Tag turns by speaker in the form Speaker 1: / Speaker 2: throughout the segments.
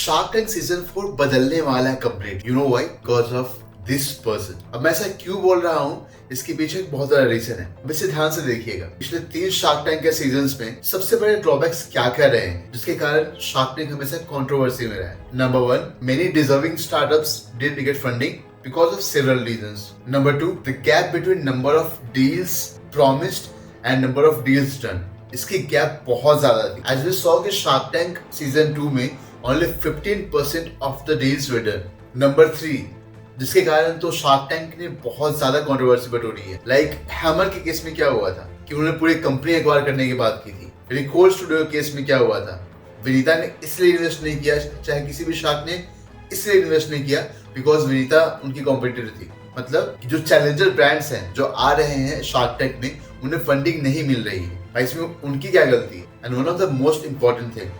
Speaker 1: Shark tank season 4 बदलने वाला है complete. You know why? Because of this person. अब मैं ऐसा क्यों बोल रहा हूँ, इसके पीछे एक बहुत बड़ा रीजन है। अब इसे ध्यान से देखिएगा, पिछले 3 शार्क टैंक के सीजन्स में सबसे बड़े ड्रॉबैक्स क्या क्या रहे हैं जिसके कारण शार्क टैंक हमेशा कंट्रोवर्सी में रहा है। Number 1, many deserving startups didn't get funding because of several reasons. Number 2, the gap between number of deals promised and number of deals done. इसकी गैप बहुत ज्यादा थी। As we saw कि Shark Tank season 2 में only 15% of the deals were done. Number 3, जिसके कारण तो Shark Tank ने बहुत ज्यादा कंट्रोवर्सी बटोरी है। लाइक हैमर के केस में क्या हुआ था कि उन्होंने पूरी कंपनी एक्वायर करने की बात की थी। रिकॉर्ड स्टूडियो केस में क्या हुआ था, विनीता ने इसलिए इन्वेस्ट नहीं किया, चाहे किसी भी शार्क ने इसलिए इन्वेस्ट नहीं किया बिकॉज विनीता उनकी कॉम्पिटिटर थी। मतलब जो चैलेंजर ब्रांड्स हैं जो आ रहे हैं शार्क टैंक में, उन्हें फंडिंग नहीं मिल रही है। भाई इसमें उनकी क्या गलती है? And one of the most important thing,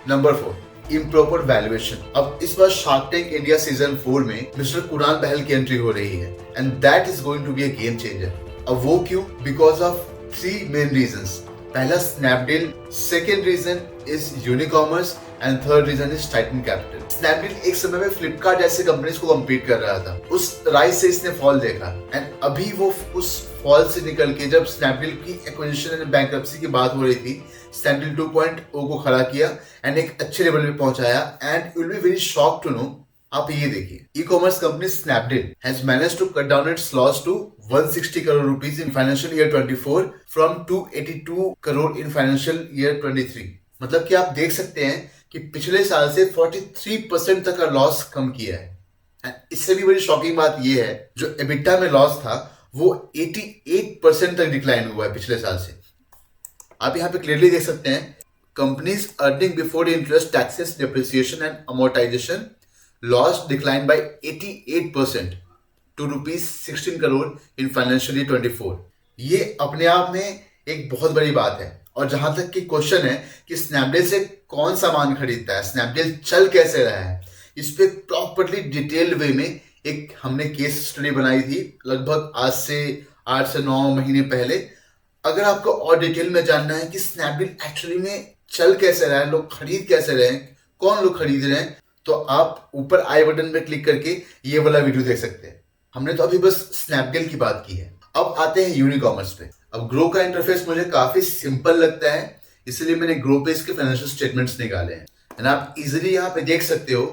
Speaker 1: number 4, improper valuation. अब इस बार शार्क टैंक इंडिया सीजन 4 में मिस्टर कुणाल बहल की एंट्री हो रही है and that is going to be a game changer. अब वो क्यों? Because of 3 main reasons. पहला Snapdeal, second reason is Unicommerce and third reason is Titan Capital. Snapdeal एक समय में फ्लिपकार्ट जैसे कंपनीज को कम्पीट कर रहा था, उस राइज से इसने फॉल देखा एंड अभी वो उस फॉल से निकल के जब स्नैपडील की एक्विजिशन एंड बैंक्रप्सी की बात हो रही थी, स्नैपडील 2.0 को खड़ा किया एंड एक अच्छे लेवल पे पहुंचाया। And you will be very shocked to know, आप ये देखिए, e commerce company Snapdeal has managed to cut down its loss to 160 crore rupees in financial year 24 from 282 crore in financial year 23। मतलब कि आप देख सकते हैं कि पिछले साल से 43% तक का लॉस कम किया है। इससे भी बड़ी शॉकिंग बात यह है, जो एबिटा में लॉस था वो 88% तक डिक्लाइन हुआ है पिछले साल से। आप यहाँ पे क्लियरली देख सकते हैं, companies earning before interest, taxes, depreciation and amortization loss decline by 88% to ₹16 crore in financial year 24। ये अपने आप में एक बहुत बड़ी बात है। और जहां तक की क्वेश्चन है कि स्नैपडील से कौन सामान खरीदता है, स्नैपडील चल कैसे रहा है, इस पे प्रॉपर्ली डिटेल्ड वे में एक हमने केस स्टडी बनाई थी लगभग आज से 8 से 9 महीने पहले। अगर आपको और डिटेल में जानना है कि स्नैपडील एक्चुअली में चल कैसे रहा है, लोग खरीद कैसे रहे हैं, कौन लोग खरीद रहे हैं, तो आप ऊपर आई बटन पे क्लिक करके ये वाला वीडियो देख सकते हैं। हमने तो अभी बस स्नैपडील की बात की है। अब आते हैं यूनिकॉमर्स पे। अब ग्रो का इंटरफेस मुझे काफी सिंपल लगता है, इसलिए मैंने ग्रो पे इसके फाइनेंशियल स्टेटमेंट्स निकाले हैं एंड आप इजीली यहाँ पे देख सकते हो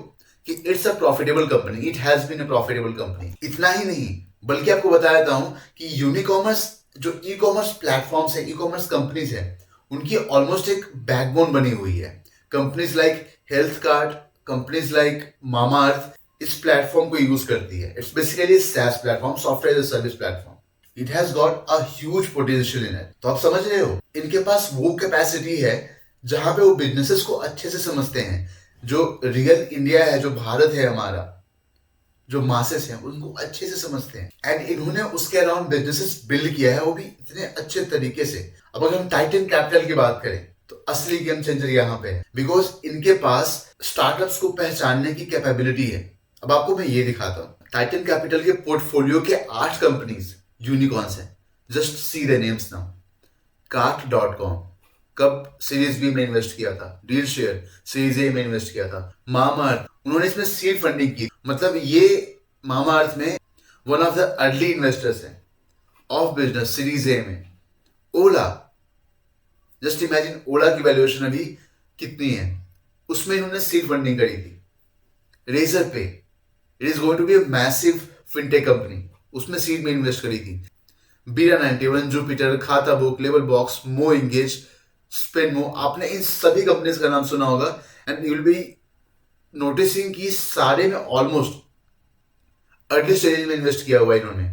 Speaker 1: कि it's a profitable company, it has been a profitable company. इतना ही नहीं, बल्कि आपको बता देता हूँ कि यूनिकॉमर्स जो ई कॉमर्स प्लेटफॉर्म्स है, ई कॉमर्स कंपनीज है, उनकी ऑलमोस्ट एक बैकबोन बनी हुई है। Companies like health card, companies like Mamaearth इस प्लेटफॉर्म को यूज करती है। It's basically SaaS platform, software as a service platform. It has got a huge potential in it. तो आप समझ रहे हो, इनके पास वो कैपेसिटी है जहां पे वो बिजनेसेस को अच्छे से समझते हैं। जो रियल इंडिया है, जो भारत है हमारा, जो मासेस हैं, उनको अच्छे से समझते हैं एंड इन्होंने उसके अराउंड बिजनेसेस बिल्ड किया है, वो भी इतने अच्छे तरीके से। अब अगर हम टाइटन कैपिटल की बात करें तो असली गेम चेंजर यहाँ पे है, बिकॉज इनके पास स्टार्टअप्स को पहचानने की कैपेबिलिटी है। अब आपको मैं ये दिखाता हूँ, टाइटन कैपिटल के पोर्टफोलियो के 8 कंपनीज यूनिकॉर्न्स हैं। Just see the names now. Cart.com कब सीरीज बी में इन्वेस्ट किया था, डील शेयर सीरीज ए में इन्वेस्ट किया था। मामाअर्थ, उन्होंने इसमें सीड फंडिंग की, मतलब ये मामाअर्थ में one of the early investors हैं ऑफ बिजनेस सीरीज ए में। ओला, जस्ट इमेजिन ओला की वैल्यूएशन अभी कितनी है, उसमें इन्होंने सीड फंडिंग करी थी। Razorpay, it is going to be a massive fintech company, उसमें सीड में इन्वेस्ट करी थी। Bira 91, Jupiter, Khatabook, level box, MoEngage, Spenmo, आपने इन सभी कंपनीज का नाम सुना होगा and you will be noticing कि सारे में ऑलमोस्ट अर्ली स्टेज में इन्वेस्ट किया हुआ है इन्होंने,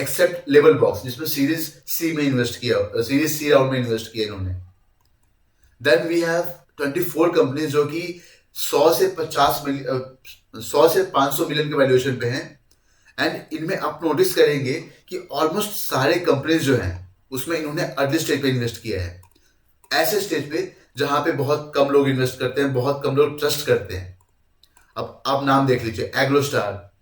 Speaker 1: एक्सेप्ट लेवल बॉक्स जिसमें सीरीज सी में इन्वेस्ट किया, सीरीज सी राउंड में इन्वेस्ट किया इन्होंने। देन वी हैव 24 कंपनीज जो कि 100 से 500 मिलियन के वैल्यूएशन पे हैं एंड इनमें आप नोटिस करेंगे कि ऑलमोस्ट सारे कंपनीज जो हैं उसमें इन्होंने अर्ली स्टेज पे इन्वेस्ट किया है, ऐसे स्टेज पे जहां पे बहुत कम लोग इन्वेस्ट करते हैं, बहुत कम लोग ट्रस्ट करते हैं। अब आप नाम देख लीजिए, AgroStar,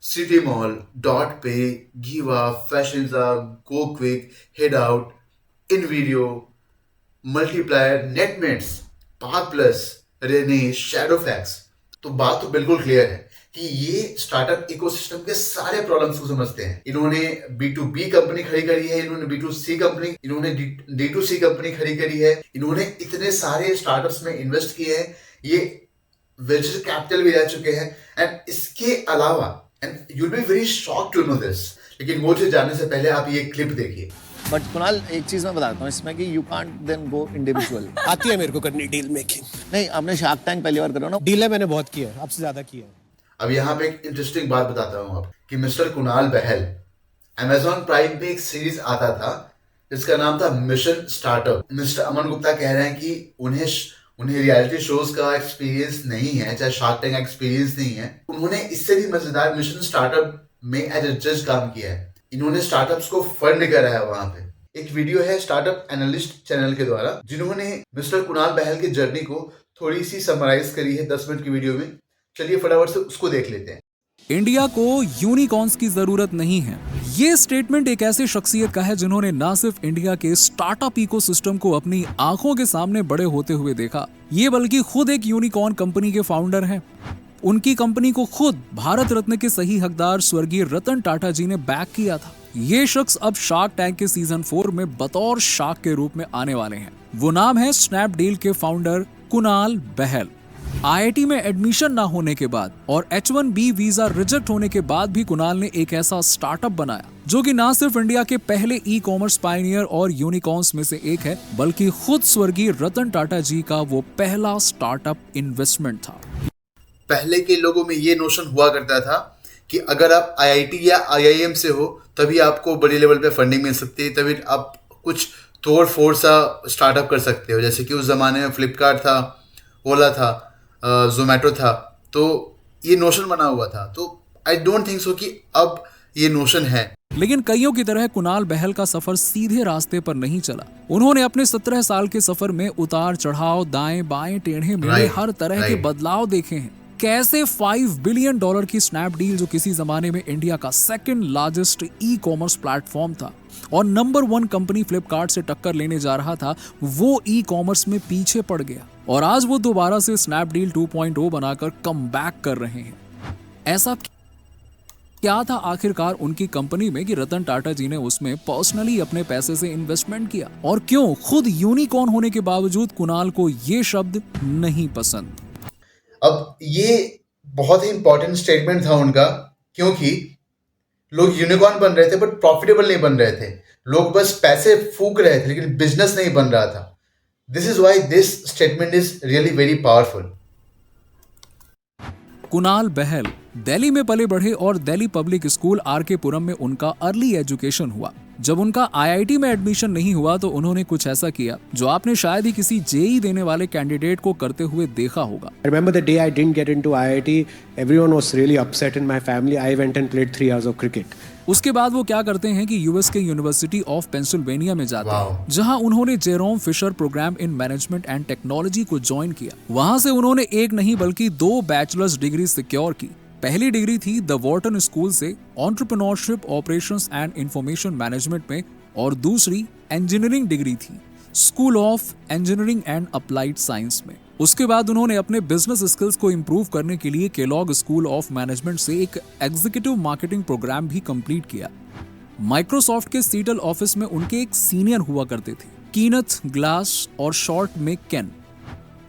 Speaker 1: city Mall, DotPe, Giva, Fashinza, GoKwik, Headout, InVideo, Multiplier, Netmeds, Park Plus, Renee, Shadowfax, तो बात तो बिल्कुल क्लियर है कि ये स्टार्टअप इकोसिस्टम के सारे प्रॉब्लम्स को समझते हैं। इन्होंने B2B कंपनी खड़ी करी है, इन्होंने B2C कंपनी, इन्होंने D2C कंपनी खड़ी करी है, इन्होंने इतने सारे स्टार्टअप्स में इन्वेस्ट किए हैं, ये वेंचर कैपिटल भी रह चुके हैं। एंड इसके अलावा, and you will be very shocked to know this, लेकिन वो चीज जानने से पहले आप ये क्लिप देखिए।
Speaker 2: बट कुणाल, एक चीज मैं बताता हूँ इसमें कि you can't then go individual.
Speaker 3: आती है मेरे को करनी डील मेकिंग।
Speaker 2: नहीं, आपने शार्क टैंक पहली बार करो ना।
Speaker 3: डील मैंने बहुत की है, आपसे ज्यादा की है।
Speaker 1: अब यहाँ पे एक इंटरेस्टिंग बात बताता हूँ आप कि मिस्टर कुणाल बहल, अमेजॉन प्राइम पे एक सीरीज आता था जिसका नाम था mission startup. Mister Aman Gupta कह रहे हैं कि उन्हें रियलिटी शोज का एक्सपीरियंस नहीं है, चाहे शार्क टैंक का एक्सपीरियंस नहीं है। उन्होंने इससे भी मजेदार मिशन स्टार्टअप में एज ए जज काम किया है। इन्होंने स्टार्टअप्स को फंड करा है। वहां पे एक वीडियो है स्टार्टअप एनालिस्ट चैनल के द्वारा, जिन्होंने मिस्टर कुणाल बहल की जर्नी को थोड़ी सी समराइज करी है 10 मिनट की वीडियो में। चलिए फटाफट से उसको देख लेते हैं।
Speaker 4: इंडिया को यूनिकॉर्न्स की जरूरत नहीं है, ये स्टेटमेंट एक ऐसे शख्सियत का है जिन्होंने न सिर्फ इंडिया के स्टार्टअप इकोसिस्टम को अपनी आंखों के सामने बड़े होते हुए देखा, ये बल्कि खुद एक यूनिकॉर्न कंपनी के फाउंडर हैं। उनकी कंपनी को खुद भारत रत्न के सही हकदार स्वर्गीय रतन टाटा जी ने बैक किया था। ये शख्स अब शार्क टैंक के सीजन 4 में बतौर शार्क के रूप में आने वाले हैं। वो नाम है स्नैपडील के फाउंडर कुणाल बहल। IIT में एडमिशन ना होने के बाद और H1B वीजा रिजेक्ट होने के बाद भी कुणाल ने एक ऐसा स्टार्टअप बनाया जो कि ना सिर्फ इंडिया के पहले ई-कॉमर्स पायनियर और यूनिकॉर्न्स में से एक है, बल्कि खुद स्वर्गीय रतन टाटा जी का वो पहला स्टार्टअप इन्वेस्टमेंट था।
Speaker 1: पहले के लोगों में ये नोशन हुआ करता था कि अगर आप IIT या IIM से हो तभी आपको बड़े लेवल पे फंडिंग मिल सकती है, तभी आप कुछ तोड़ फोड़ सा स्टार्टअप कर सकते हो। जैसे कि उस जमाने में फ्लिपकार्ट था, ओला था, जोमेटो था, तो ये नोशन बना हुआ था। तो आई डोंट थिंक सो कि अब ये नोशन है।
Speaker 4: लेकिन कईयों की तरह कुणाल बहल का सफर सीधे रास्ते पर नहीं चला। उन्होंने अपने 17 साल के सफर में उतार चढ़ाव, दाएं बाएं, टेढ़े मेढ़े हर तरह के बदलाव देखे हैं। कैसे $5 बिलियन की स्नैपडील, जो किसी जमाने में इंडिया का सेकंड लार्जेस्ट ई-कॉमर्स प्लेटफॉर्म था और नंबर 1 कंपनी फ्लिपकार्ट से टक्कर लेने जा रहा था, वो ई-कॉमर्स में पीछे पड़ गया और आज वो दोबारा से स्नैपडील 2.0 बनाकर कमबैक कर रहे हैं। ऐसा क्या था आखिरकार उनकी कंपनी में कि रतन टाटा जी ने उसमें पर्सनली अपने पैसे से इन्वेस्टमेंट किया, और क्यों खुद यूनिकॉर्न होने के बावजूद कुणाल को ये शब्द नहीं पसंद?
Speaker 1: अब ये बहुत ही इंपॉर्टेंट स्टेटमेंट था उनका, क्योंकि लोग यूनिकॉर्न बन रहे थे बट प्रॉफिटेबल नहीं बन रहे थे। लोग बस पैसे फूक रहे थे लेकिन बिजनेस नहीं बन रहा था। This is why this statement is really very powerful.
Speaker 4: Kunal Bahl Delhi में पले बढ़े और Delhi Public School RK Puram में उनका अर्ली एजुकेशन हुआ। जब उनका IIT में एडमिशन नहीं हुआ तो उन्होंने कुछ ऐसा किया जो आपने शायद ही किसी JEE देने वाले कैंडिडेट को करते हुए देखा होगा।
Speaker 3: I remember the day I didn't get into IIT, everyone was really upset in my family. I went and played 3 hours of cricket.
Speaker 4: उसके बाद वो क्या करते हैं कि US के यूनिवर्सिटी ऑफ पेंसिल्वेनिया में जाते हैं, जहां उन्होंने Jerome Fisher program in management and technology को ज्वाइन किया। वहां से उन्होंने एक नहीं बल्कि 2 बैचलर्स डिग्री सिक्योर की। पहली डिग्री थी द वॉर्टन स्कूल से entrepreneurship operations and information management में, और दूसरी इंजीनियरिंग डिग्री थी school of engineering and applied science में। उसके बाद उन्होंने अपने बिजनेस स्किल्स को इंप्रूव करने के लिए केलॉग स्कूल ऑफ मैनेजमेंट से एक एग्जीक्यूटिव मार्केटिंग प्रोग्राम भी कंप्लीट किया। माइक्रोसॉफ्ट के सीटल ऑफिस में उनके एक सीनियर हुआ करते थे, कीनथ ग्लास, और शॉर्ट में केन।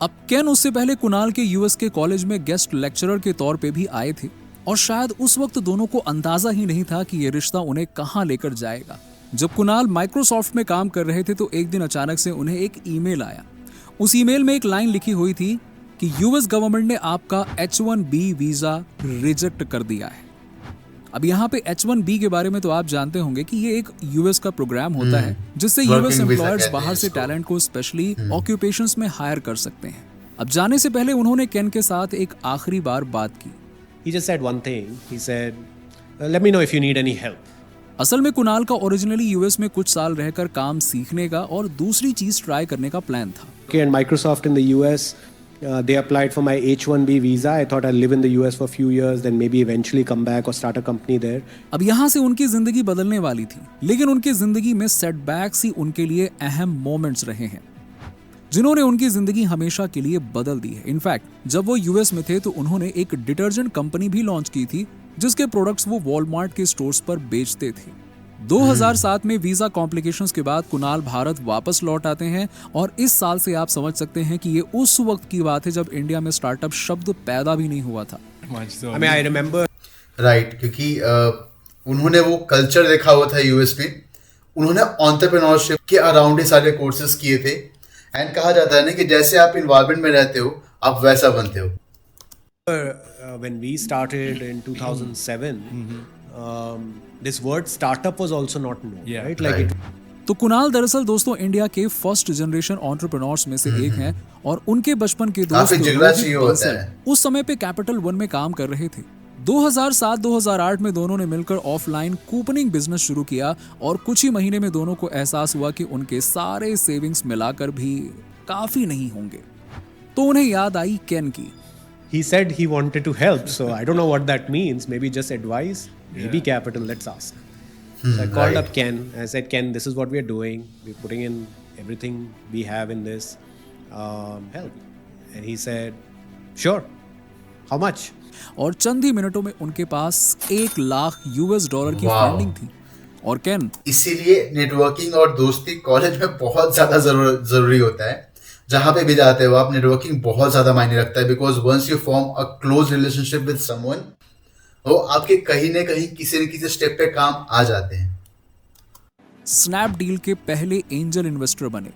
Speaker 4: अब केन उससे पहले कुणाल के US के कॉलेज में गेस्ट लेक्चरर के तौर पे भी आए थे, और शायद उस वक्त दोनों को अंदाजा ही नहीं था कि ये रिश्ता उन्हें कहां लेकर जाएगा। जब कुणाल माइक्रोसॉफ्ट में काम कर रहे थे तो एक दिन अचानक से उन्हें एक ईमेल आया। उस ईमेल में एक लाइन लिखी हुई थी कि US गवर्नमेंट ने आपका H1B वीजा रिजेक्ट कर दिया है। अब यहाँ पे H1B के बारे में तो आप जानते होंगे कि ये एक US का प्रोग्राम होता है जिससे US एम्प्लॉयर्स बाहर से टैलेंट को स्पेशली ऑक्यूपेशंस में हायर कर सकते हैं। अब जाने से पहले उन्होंने केन के साथ एक आखिरी बार बात की।
Speaker 3: He just said one thing. He said, "Let me know if you need any help."
Speaker 4: असल में कुणाल का ओरिजिनली US में कुछ साल रहकर काम सीखने का और दूसरी चीज ट्राई करने का प्लान था।
Speaker 3: Okay, and Microsoft in the US, they applied for my H1B visa. I thought I'll live in the US for a few years, then maybe eventually come back or start a company there.
Speaker 4: अब यहाँ से उनकी जिंदगी बदलने वाली थी, लेकिन उनकी जिंदगी में सेटबैक्स ही उनके लिए अहम मोमेंट्स रहे हैं। जिन्होंने उनकी जिंदगी हमेशा के लिए बदल दी है। इनफैक्ट जब वो यूएस में थे तो उन्होंने एक डिटर्जेंट कंपनी भी लॉन्च की थी जिसके प्रोडक्ट्स वो वॉलमार्ट के स्टोर्स पर बेचते थे। 2007 में वीजा कॉम्प्लिकेशंस के बाद कुणाल भारत वापस लौट आते हैं और इस साल से आप समझ सकते हैं कि ये उस वक्त की बात है जब इंडिया में स्टार्टअप शब्द पैदा भी नहीं हुआ था।
Speaker 3: I mean, I remember.
Speaker 1: Right, क्योंकि उन्होंने वो कल्चर देखा हुआ था यूएस में, उन्होंने एंटरप्रेन्योरशिप के अराउंड ही सारे कोर्सेज किए थे। एंड कहा जाता है ना कि जैसे आप इन्वायरमेंट में रहते हो आप वैसा बनते हो।
Speaker 3: When we started in 2007, this word startup was also not known, right? Like
Speaker 1: Right.
Speaker 3: it
Speaker 4: तो कुणाल दरअसल दोस्तों इंडिया के फर्स्ट जनरेशन एंटरप्रेन्योर्स में से एक हैं और उनके बचपन के दोस्त
Speaker 1: काफी जिगरा
Speaker 4: रोहित
Speaker 1: चाहिए होता
Speaker 4: बंसल
Speaker 1: है।
Speaker 4: उस समय पे कैपिटल वन में काम कर रहे थे। 2007-2008 में दोनों ने मिलकर ऑफलाइन कूपनिंग बिजनेस शुरू किया और कुछ ही महीने में दोनों को एहसास हुआ कि उनके सारे सेविंग्स मिलाकर भी काफी नहीं होंगे। तो उन्हें याद आई केन की।
Speaker 3: he said he wanted to help, so I don't know what that means. Maybe just advice, maybe capital. Let's ask. So I called
Speaker 1: right.
Speaker 3: up Ken. I said, Ken, this is what we are doing. We're putting in everything we have in this. Help. And he said, sure. How much?
Speaker 4: और चंद ही मिनटों में उनके पास $1,00,000 की
Speaker 1: Wow.
Speaker 4: Funding थी। और केन
Speaker 1: इसीलिए networking और दोस्ती कॉलेज में बहुत ज्यादा जरूरी होता है। जहां पे भी जाते हो आप, नेटवर्किंग बहुत ज्यादा मायने रखता है, because once you form a close relationship with someone, वो आपके कहीं न कहीं किसी न किसी स्टेप पे काम आ जाते हैं।
Speaker 4: स्नैपडील के पहले एंजल इन्वेस्टर बने,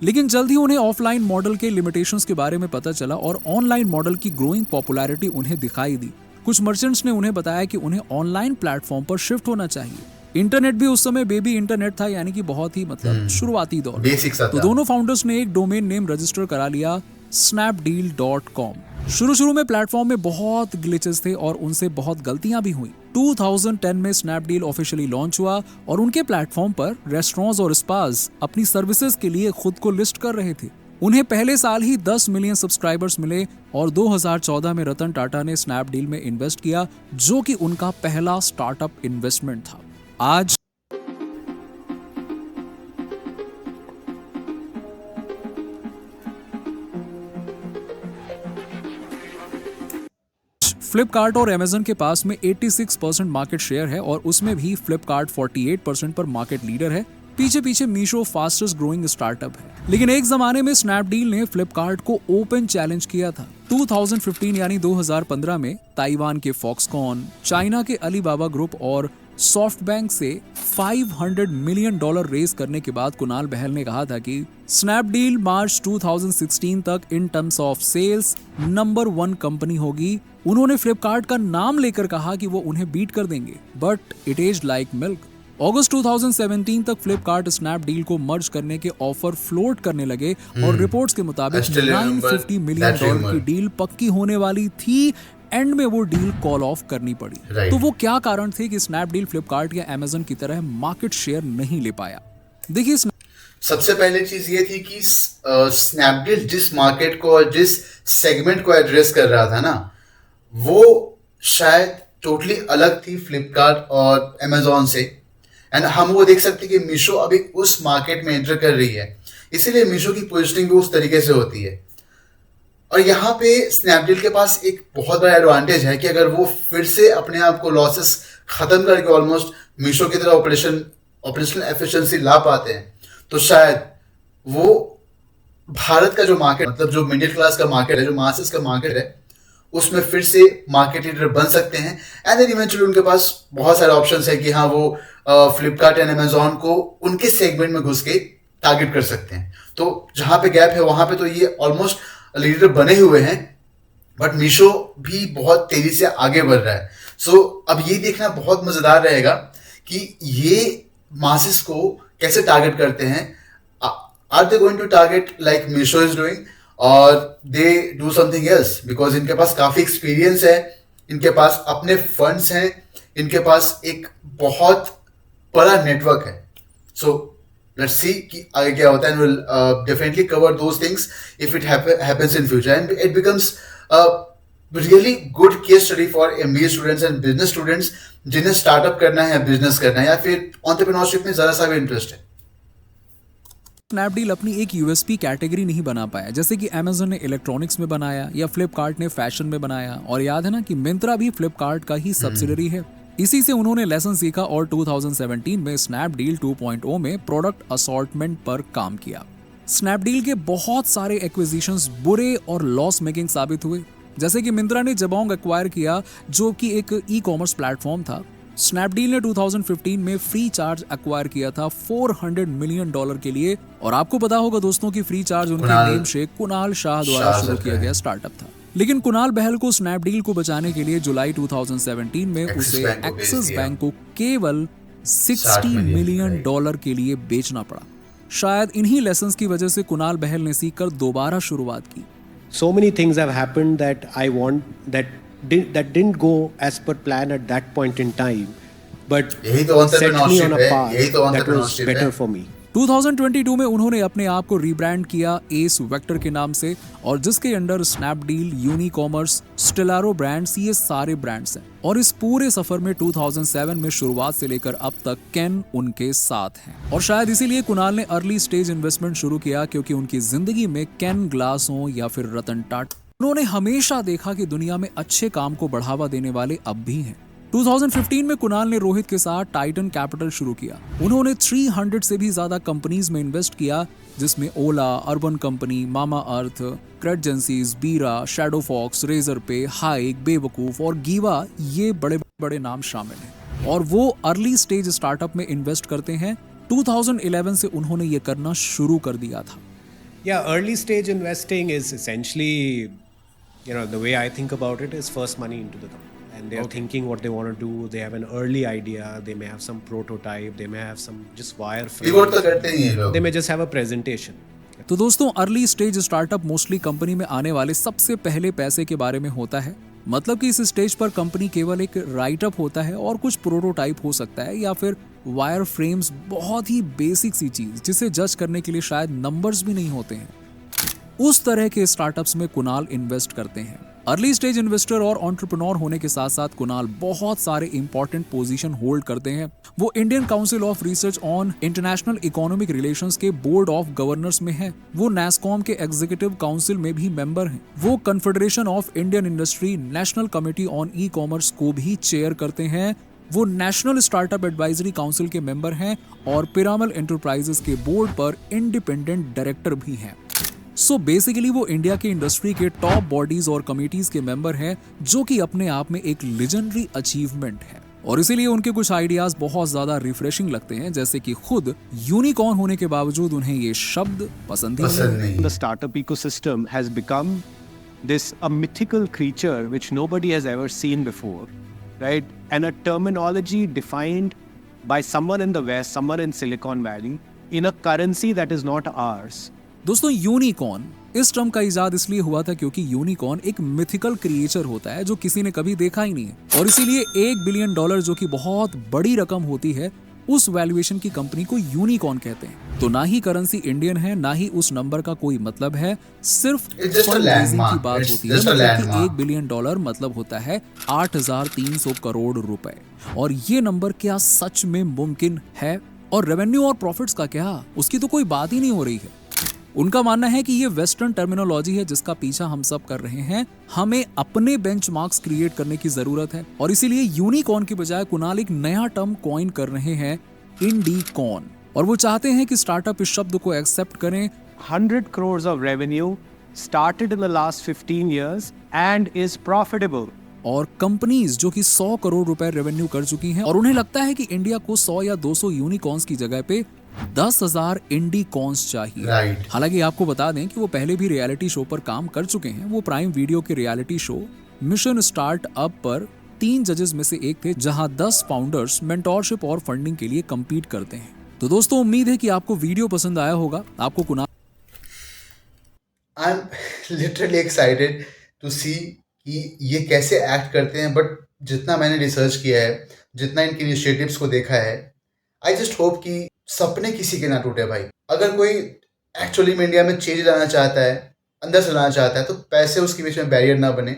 Speaker 4: लेकिन जल्द ही उन्हें ऑफलाइन मॉडल के लिमिटेशंस के बारे में पता चला और ऑनलाइन मॉडल की ग्रोइंग पॉपुलैरिटी उन्हें दिखाई दी। कुछ मर्चेंट्स ने उन्हें बताया कि उन्हें ऑनलाइन प्लेटफॉर्म पर शिफ्ट होना चाहिए। इंटरनेट भी उस समय बेबी इंटरनेट था, यानी कि बहुत ही मतलब शुरुआती दौर।
Speaker 1: बेसिक सा
Speaker 4: तो
Speaker 1: था।
Speaker 4: दोनों फाउंडर्स ने एक डोमेन नेम रजिस्टर करा लिया, snapdeal.com। शुरू में प्लेटफॉर्म में बहुत ग्लिचेस थे और उनसे बहुत गलतियां भी हुई। 2010 में स्नैपडील ऑफिशियली लॉन्च हुआ और उनके प्लेटफॉर्म पर रेस्टोरेंट्स और स्पास अपनी सर्विसेज के लिए खुद को लिस्ट कर रहे थे। उन्हें पहले साल ही 10 मिलियन सब्सक्राइबर्स मिले और 2014 में रतन टाटा ने स्नैपडील में इन्वेस्ट किया, जो कि उनका पहला स्टार्टअप इन्वेस्टमेंट था। आज फ्लिपकार्ट और अमेजन के पास में 86% मार्केट शेयर है और उसमें भी फ्लिपकार्ट 48% पर मार्केट लीडर है। पीछे मीशो फास्टेस्ट ग्रोइंग स्टार्टअप है। लेकिन एक जमाने में स्नैपडील ने फ्लिपकार्ट को ओपन चैलेंज किया था। 2015 यानी 2015 में ताइवान के फॉक्सकॉन, चाइना के अलीबाबा ग्रुप और सॉफ्टबैंक से $500 मिलियन रेज करने के बाद कुणाल बहल ने कहा था कि स्नैपडील मार्च 2016 तक in terms of sales number 1 company होगी। उन्होंने फ्लिपकार्ट का नाम लेकर कहा कि वो उन्हें बीट कर देंगे, but it is like milk. अगस्त 2017 तक फ्लिपकार्ट स्नैपडील को मर्ज करने के ऑफर फ्लोट करने लगे और रिपोर्ट्स के मुताबिक $950 मिलियन की डील पक्की होने वाली थी। एंड में वो डील कॉल ऑफ करनी पड़ी।
Speaker 1: Right.
Speaker 4: तो वो क्या कारण थे कि स्नैपडील फ्लिपकार्ट या अमेजन की तरह मार्केट शेयर नहीं ले पाया? देखिए,
Speaker 1: सबसे पहले चीज ये थी कि स्नैपडील जिस मार्केट को और जिस सेगमेंट को एड्रेस कर रहा था ना, वो शायद टोटली अलग थी फ्लिपकार्ट और अमेजोन से। एंड हम वो देख सकते कि मीशो अभी उस मार्केट में एंटर कर रही है, इसीलिए मीशो की पोजिशनिंग भी उस तरीके से होती है। और यहाँ पे स्नैपडील के पास एक बहुत बड़ा एडवांटेज है कि अगर वो फिर से अपने आप को लॉसेस खत्म करके ऑलमोस्ट मीशो की तरह ऑपरेशनल एफिशिएंसी ला पाते हैं, तो शायद वो भारत का जो मार्केट, मतलब जो मिडिल क्लास का मार्केट है, जो मासेस का मार्केट है, उसमें फिर से मार्केट लीडर बन सकते हैं। एंड देन इवेंचुअली उनके पास बहुत सारे ऑप्शंस है कि हाँ, वो फ्लिपकार्ट एंड अमेजोन को उनके सेगमेंट में घुस के टारगेट कर सकते हैं। तो जहां पे गैप है वहां पे तो ये ऑलमोस्ट लीडर बने हुए हैं, बट मीशो भी बहुत तेजी से आगे बढ़ रहा है। सो अब ये देखना बहुत मजेदार रहेगा कि ये मासेस को कैसे टारगेट करते हैं। Are they going to target like Meesho is doing, और they do something else, because इनके पास काफी एक्सपीरियंस है, इनके पास अपने फंड्स हैं, इनके पास एक बहुत बड़ा नेटवर्क है। सो let's see कि आगे क्या होता है, and we'll definitely cover those things if it happens in future, and it becomes a really good case study for MBA students and business students जिन्हें स्टार्टअप करना है, बिजनेस करना है, या फिर एंटरप्रेन्योरशिप में जरा सा भी इंटरेस्ट है।
Speaker 4: स्नैपडील अपनी एक यूएसपी कैटेगरी नहीं बना पाया, जैसे कि अमेजन ने इलेक्ट्रॉनिक्स में बनाया या फ्लिपकार्ट ने फैशन में बनाया, और याद है ना कि मिंत्रा भी फ्लिपकार्ट का ही सब्सिडरी है। इसी से उन्होंने लेसन सीखा और 2017 में स्नैपडील 2.0 में प्रोडक्ट असॉर्टमेंट पर काम किया। स्नैपडील के बहुत सारे एक्विजिशंस बुरे और लॉस मेकिंग साबित हुए, जैसे कि मिंत्रा ने जबोंग एक्वायर किया जो कि एक ई कॉमर्स प्लेटफॉर्म था। स्नैपडील ने 2015 में फ्री चार्ज एक्वायर किया था $400 मिलियन के लिए, और आपको पता होगा दोस्तों कि फ्री चार्ज उनके नेम शेख कुणाल शाह द्वारा शुरू किया गया स्टार्टअप था। लेकिन कुणाल बहल को स्नैपडील को बचाने के लिए जुलाई 2017 में उसे एक्सिस बैंक को केवल $60 मिलियन के लिए बेचना पड़ा। शायद इन्हीं लेसन्स की वजह से कुणाल बहल ने सीखकर दोबारा शुरुआत की।
Speaker 3: So many things have happened that I want that didn't go as per plan at that point in time, but
Speaker 1: यही तो
Speaker 3: set me on a
Speaker 1: entrepreneurship है,
Speaker 3: path
Speaker 1: यही तो
Speaker 3: that was
Speaker 1: entrepreneurship
Speaker 3: better
Speaker 1: है।
Speaker 3: for me.
Speaker 4: 2022 में उन्होंने अपने आप को रीब्रांड किया एस वेक्टर के नाम से, और जिसके अंडर स्नैपडील, यूनिकॉमर्स, स्टेलारो ब्रांड्स, ये सारे ब्रांड्स हैं। और इस पूरे सफर में 2007 में शुरुआत से लेकर अब तक केन उनके साथ हैं। और शायद इसीलिए कुणाल ने अर्ली स्टेज इन्वेस्टमेंट शुरू किया, क्योंकि उनकी जिंदगी में केन ग्लास हो या फिर रतन टाटा, उन्होंने हमेशा देखा कि दुनिया में अच्छे काम को बढ़ावा देने वाले अब भी हैं। 2015 में कुणाल ने रोहित के साथ टाइटन कैपिटल शुरू किया। उन्होंने 300 से भी ज्यादा कंपनीज में इन्वेस्ट किया, जिसमें ओला, अर्बन कंपनी, मामा अर्थ, क्रेडजेंसीज, बीरा, शैडो फॉक्स, रेजर पे, हाइक, बेवकूफ और गीवा, ये बड़े बड़े नाम शामिल हैं। और वो अर्ली स्टेज स्टार्टअप में इन्वेस्ट करते हैं। 2011 से उन्होंने ये करना शुरू कर दिया था।
Speaker 3: Yeah, early stage investing is essentially, the way I think about it is first money into the company. And they're thinking what they want to do. They have an early idea. They may have some prototype. They may have some just wireframe.
Speaker 1: Pivot तो करते ही हैं लोग।
Speaker 3: They may just have a presentation.
Speaker 4: तो दोस्तों, early stage startup mostly company में आने वाले सबसे पहले पैसे के बारे में होता है। मतलब कि इस स्टेज पर कंपनी केवल एक राइटअप होता है और कुछ प्रोटोटाइप हो सकता है, या फिर वायर फ्रेम्स, बहुत ही बेसिक सी चीज जिसे जज करने के लिए शायद नंबर्स भी नहीं होते हैं। उस तरह के स्टार्टअप्स में कुणाल इन्वेस्ट करते हैं। अर्ली स्टेज इन्वेस्टर और एंटरप्रेन्योर होने के साथ साथ कुणाल बहुत सारे इंपॉर्टेंट पोजीशन होल्ड करते हैं। वो Indian council of research on international economic relations के बोर्ड ऑफ गवर्नर्स में है। वो नैस्कॉम के एग्जीक्यूटिव काउंसिल में भी मेंबर हैं। वो confederation of Indian industry national committee on e commerce को भी चेयर करते हैं। वो नेशनल स्टार्टअप एडवाइजरी काउंसिल के मेंबर हैं और पिरामल एंटरप्राइजेस के बोर्ड पर इंडिपेंडेंट डायरेक्टर भी हैं। सो बेसिकली वो इंडिया के इंडस्ट्री के टॉप बॉडीज और कमिटीज के मेंबर हैं, जो कि अपने आप में एक लेजेंडरी अचीवमेंट है। और इसीलिए उनके कुछ आइडियाज बहुत ज्यादा रिफ्रेशिंग लगते हैं, जैसे कि खुद यूनिकॉर्न होने के बावजूद उन्हें ये शब्द पसंद नहीं।
Speaker 5: The startup ecosystem has become this a mythical creature which nobody has ever seen before, right? And a terminology defined by someone in the West, someone in Silicon Valley, in a currency that is not ours.
Speaker 4: दोस्तों, unicorn इस term का इजाद इसलिए हुआ था क्योंकि unicorn एक mythical creature होता है जो किसी ने कभी देखा ही नहीं है, और इसीलिए $1 बिलियन, जो कि बहुत बड़ी रकम होती है, उस वैल्यूएशन की कंपनी को यूनिकॉर्न कहते हैं। तो ना ही करेंसी इंडियन है, ना ही उस नंबर का कोई मतलब है, सिर्फ फंड की बात होती है। मतलब कि $1 बिलियन मतलब होता है 8,300 करोड़ रुपए। और ये नंबर क्या सच में मुमकिन है? और रेवेन्यू और प्रॉफिट्स का क्या, उसकी तो कोई बात ही नहीं हो रही है। उनका मानना है कि ये वेस्टर्न टर्मिनोलॉजी है जिसका पीछा हम सब कर रहे हैं। हमें अपने बेंचमार्क्स क्रिएट करने की जरूरत है, और इसीलिए यूनिकॉर्न की बजाय कुणाल एक नया टर्म कॉइन कर रहे हैं, इंडीकॉर्न। और वो चाहते हैं कि स्टार्टअप इस शब्द को एक्सेप्ट करें।
Speaker 5: 100 crores of revenue, started in the last 15 years and is profitable.
Speaker 4: और कंपनीज जो कि 100 करोड़ रुपए रेवेन्यू कर चुकी हैं, और उन्हें लगता है कि इंडिया को 100 या 200 यूनिकॉर्न्स की जगह पे 10,000 इंडीकॉर्न्स चाहिए। हालांकि आपको बता दें कि वो पहले भी रियलिटी शो पर काम कर चुके हैं। वो प्राइम वीडियो के reality show mission start up पर 3 जजेस में से एक थे, जहां 10 फाउंडर्स मेंटोरशिप और फंडिंग के लिए कम्पीट करते हैं। तो दोस्तों, उम्मीद है कि आपको वीडियो पसंद आया होगा। आपको Kunal
Speaker 1: I am literally excited to see कि ये कैसे एक्ट करते हैं। बट जितना मैंने रिसर्च किया है, जितना इनके इनिशिएटिव्स को देखा है, आई जस्ट होप कि सपने किसी के ना टूटे भाई। अगर कोई एक्चुअली में इंडिया में चेंज लाना चाहता है, अंदर से लाना चाहता है, तो पैसे उसके बीच में बैरियर ना बने।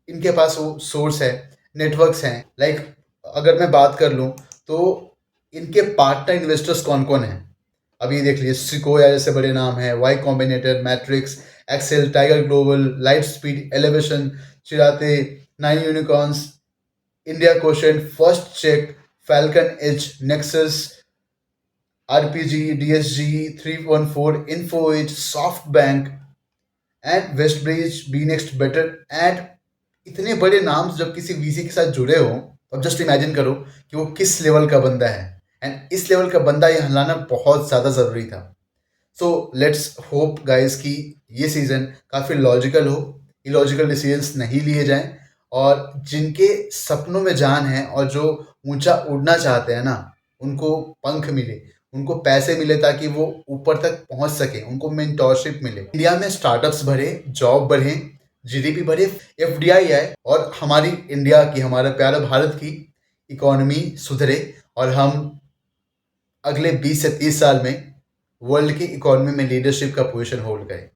Speaker 1: इनके पास वो सोर्स है, नेटवर्क्स हैं। लाइक अगर मैं बात कर लूँ तो इनके पार्टनर इन्वेस्टर्स कौन कौन हैं, अभी देख लीजिए सिकोया जैसे बड़े नाम हैं, Y Combinator, Matrix, Accel, Tiger Global, Lightspeed, Elevation, Chiratae, 9 Unicorns, India Quotient, First Check, Falcon Edge, Nexus, RPG, DSG, 314, Info Edge, SoftBank and WestBridge, B Next, Better and इतने बड़े नाम जब किसी VC के साथ जुड़े हो, अब जस्ट इमेजिन करो कि वो किस लेवल का बंदा है, एंड इस लेवल का बंदा यहाँ लाना बहुत ज़्यादा ज़रूरी था. सो लेट्स होप गाइस कि ये सीज़न काफ़ी लॉजिकल हो, इलॉजिकल डिसीजंस नहीं लिए जाएं, और जिनके सपनों में जान है और जो ऊंचा उड़ना चाहते हैं ना, उनको पंख मिले, उनको पैसे मिले ताकि वो ऊपर तक पहुंच सके, उनको मेंटोरशिप मिले, इंडिया में स्टार्टअप्स बढ़े, जॉब बढ़े, जीडीपी बढ़े, एफडीआई आए, और हमारी इंडिया की, हमारा प्यारा भारत की इकोनॉमी सुधरे, और हम अगले 20 से 30 साल में वर्ल्ड की इकोनॉमी में लीडरशिप का पोजीशन होल्ड करें.